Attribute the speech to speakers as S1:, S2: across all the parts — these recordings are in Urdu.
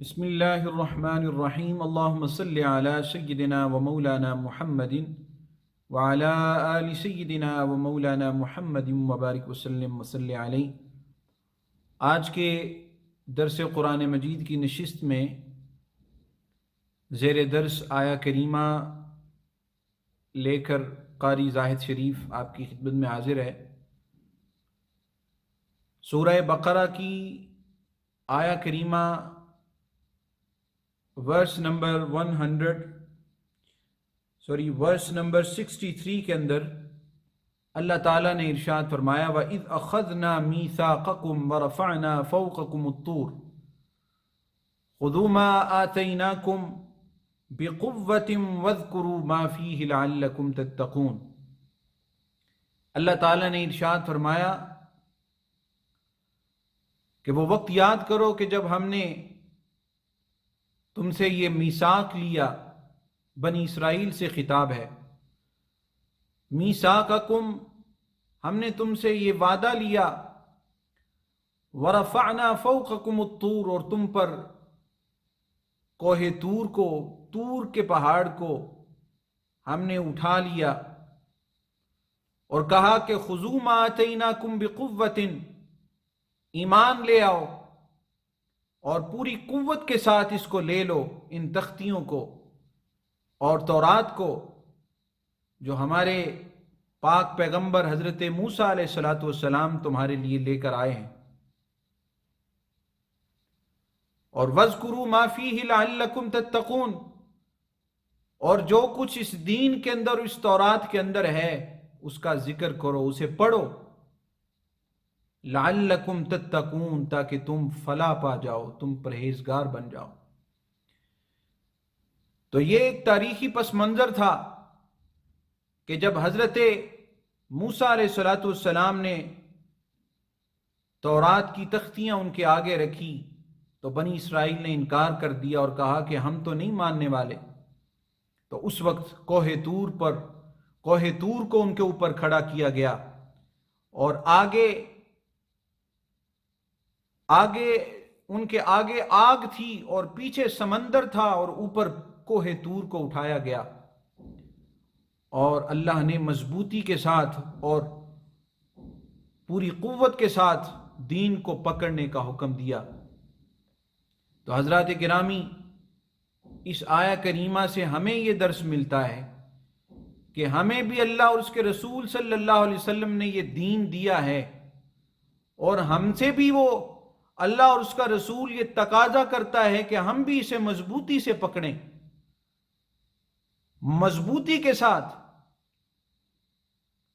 S1: بسم اللہ الرحمن الرحیم اللہم صلی علی سیدنا و مولانا محمد وعلی آل سیدنا و مولانا محمد وبارک وسلم وصلی علیہ۔ آج کے درس قرآن مجید کی نشست میں زیر درس آیا کریمہ لے کر قاری زاہد شریف آپ کی خدمت میں حاضر ہے۔ سورہ بقرہ کی آیا کریمہ ورس نمبر 63 کے اندر اللہ تعالیٰ نے ارشاد فرمایا وَإِذْ أَخَذْنَا مِيثَاقَكُمْ وَرَفَعْنَا فَوْقَكُمُ الطُّورَ خُذُوا مَا آتَيْنَاكُمْ بِقُوَّةٍ وَاذْكُرُوا مَا فِيهِ لَعَلَّكُمْ تَتَّقُونَ۔ اللہ تعالیٰ نے ارشاد فرمایا کہ وہ وقت یاد کرو کہ جب ہم نے تم سے یہ میثاق لیا، بنی اسرائیل سے خطاب ہے، میثاقکم، ہم نے تم سے یہ وعدہ لیا، ورفعنا فوقکم الطور، اور تم پر کوہ طور کو، طور کے پہاڑ کو ہم نے اٹھا لیا، اور کہا کہ خذوا ما آتیناکم بقوۃ، ایمان لے آؤ اور پوری قوت کے ساتھ اس کو لے لو، ان تختیوں کو اور تورات کو جو ہمارے پاک پیغمبر حضرت موسیٰ علیہ السلام تمہارے لیے لے کر آئے ہیں، اور وَاذْكُرُوا مَا فِيهِ لَعَلَّكُمْ تَتَّقُونَ، اور جو کچھ اس دین کے اندر، اس تورات کے اندر ہے اس کا ذکر کرو، اسے پڑھو، لعلکم تتقون، تاکہ تم فلاح پا جاؤ، تم پرہیزگار بن جاؤ۔ تو یہ ایک تاریخی پس منظر تھا کہ جب حضرت موسیٰ علیہ السلام نے تورات کی تختیاں ان کے آگے رکھی تو بنی اسرائیل نے انکار کر دیا اور کہا کہ ہم تو نہیں ماننے والے۔ تو اس وقت کوہ طور کو ان کے اوپر کھڑا کیا گیا، اور آگے ان کے آگے آگ تھی اور پیچھے سمندر تھا، اور اوپر کوہ طور کو اٹھایا گیا، اور اللہ نے مضبوطی کے ساتھ اور پوری قوت کے ساتھ دین کو پکڑنے کا حکم دیا۔ تو حضرات گرامی، اس آیہ کریمہ سے ہمیں یہ درس ملتا ہے کہ ہمیں بھی اللہ اور اس کے رسول صلی اللہ علیہ وسلم نے یہ دین دیا ہے، اور ہم سے بھی وہ اللہ اور اس کا رسول یہ تقاضا کرتا ہے کہ ہم بھی اسے مضبوطی سے پکڑیں، مضبوطی کے ساتھ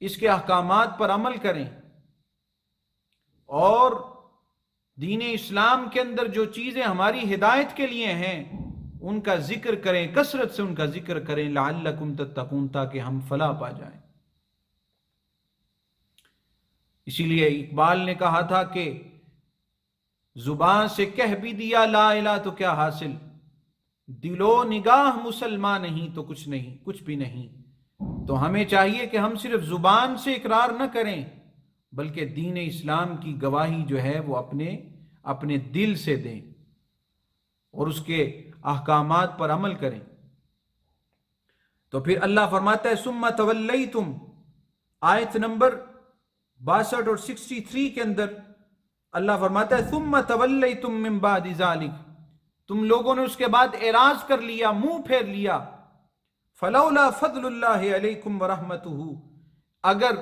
S1: اس کے احکامات پر عمل کریں، اور دین اسلام کے اندر جو چیزیں ہماری ہدایت کے لیے ہیں ان کا ذکر کریں، کثرت سے ان کا ذکر کریں، لعلکم تتقون، تاکہ ہم فلاح پا جائیں۔ اسی لیے اقبال نے کہا تھا کہ زبان سے کہہ بھی دیا لا الہ تو کیا حاصل، دل و نگاہ مسلمان نہیں تو کچھ نہیں، کچھ بھی نہیں۔ تو ہمیں چاہیے کہ ہم صرف زبان سے اقرار نہ کریں، بلکہ دین اسلام کی گواہی جو ہے وہ اپنے دل سے دیں اور اس کے احکامات پر عمل کریں۔ تو پھر اللہ فرماتا ہے ثم تولیتم، آیت نمبر 62 اور 63 کے اندر اللہ فرماتا ہے ثم تولیتم من بعد ذلک، تم لوگوں نے اس کے بعد اعراض کر لیا، منہ پھیر لیا، فلولا فضل اللہ علیکم ورحمتہ، اگر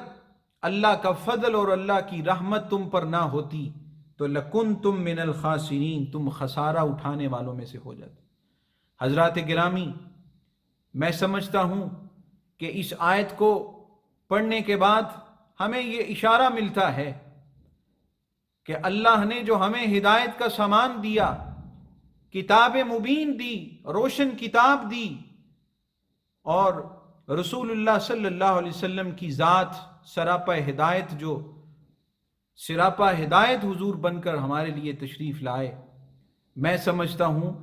S1: اللہ کا فضل اور اللہ کی رحمت تم پر نہ ہوتی تو لکنتم من الخاسرین، تم خسارہ اٹھانے والوں میں سے ہو جاتے۔ حضرات گرامی، میں سمجھتا ہوں کہ اس آیت کو پڑھنے کے بعد ہمیں یہ اشارہ ملتا ہے کہ اللہ نے جو ہمیں ہدایت کا سامان دیا، کتاب مبین دی، روشن کتاب دی، اور رسول اللہ صلی اللہ علیہ وسلم کی ذات سراپا ہدایت، جو سراپا ہدایت حضور بن کر ہمارے لیے تشریف لائے، میں سمجھتا ہوں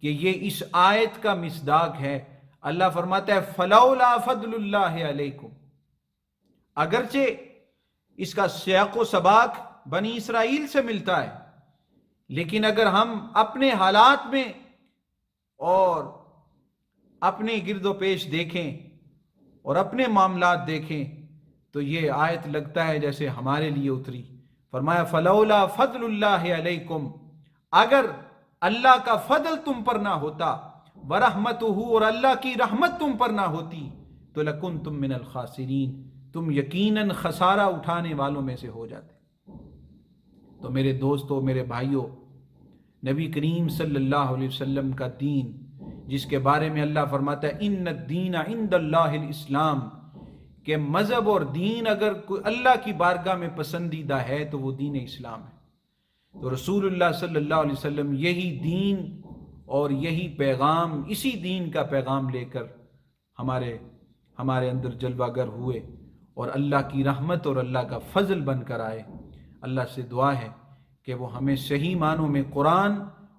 S1: کہ یہ اس آیت کا مصداق ہے۔ اللہ فرماتا ہے فلولا فضل اللہ علیکم، اگرچہ اس کا سیاق و سباق بنی اسرائیل سے ملتا ہے، لیکن اگر ہم اپنے حالات میں اور اپنے گرد و پیش دیکھیں اور اپنے معاملات دیکھیں تو یہ آیت لگتا ہے جیسے ہمارے لیے اتری. فرمایا فلولا فضل اللہ علیکم، اگر اللہ کا فضل تم پر نہ ہوتا، ورحمتہ، اور اللہ کی رحمت تم پر نہ ہوتی، تو لکنتم من الخاسرین، تم یقیناً خسارہ اٹھانے والوں میں سے ہو جاتے. تو میرے دوستو، میرے بھائیوں، نبی کریم صلی اللہ علیہ وسلم کا دین، جس کے بارے میں اللہ فرماتا ہے ان الدین عند اللہ الاسلام، کہ مذہب اور دین اگر اللہ کی بارگاہ میں پسندیدہ ہے تو وہ دین اسلام ہے. تو رسول اللہ صلی اللہ علیہ وسلم یہی دین اور یہی پیغام، اسی دین کا پیغام لے کر ہمارے اندر جلوہ گر ہوئے اور اللہ کی رحمت اور اللہ کا فضل بن کر آئے. اللہ سے دعا ہے کہ وہ ہمیں صحیح معنوں میں قرآن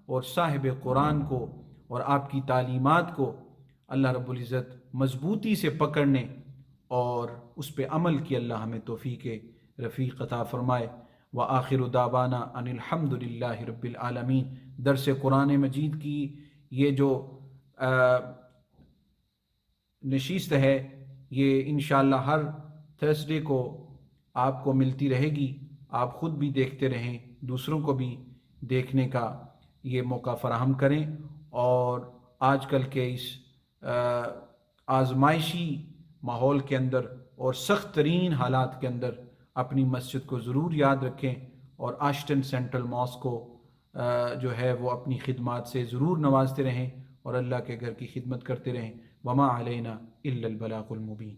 S1: اور صاحب قرآن کو اور آپ کی تعلیمات کو اللہ رب العزت مضبوطی سے پکڑنے اور اس پہ عمل کی اللہ ہمیں توفیق رفیق عطا فرمائے. وآخر دعوانا ان الحمد للہ رب العالمین. درس قرآن مجید کی یہ جو نشست ہے یہ انشاءاللہ ہر تھرسڈے کو آپ کو ملتی رہے گی. آپ خود بھی دیکھتے رہیں، دوسروں کو بھی دیکھنے کا یہ موقع فراہم کریں، اور آج کل کے اس آزمائشی ماحول کے اندر اور سخت ترین حالات کے اندر اپنی مسجد کو ضرور یاد رکھیں، اور آشٹن سینٹرل ماسک کو جو ہے وہ اپنی خدمات سے ضرور نوازتے رہیں اور اللہ کے گھر کی خدمت کرتے رہیں. وما علینا الا البلاغ المبین.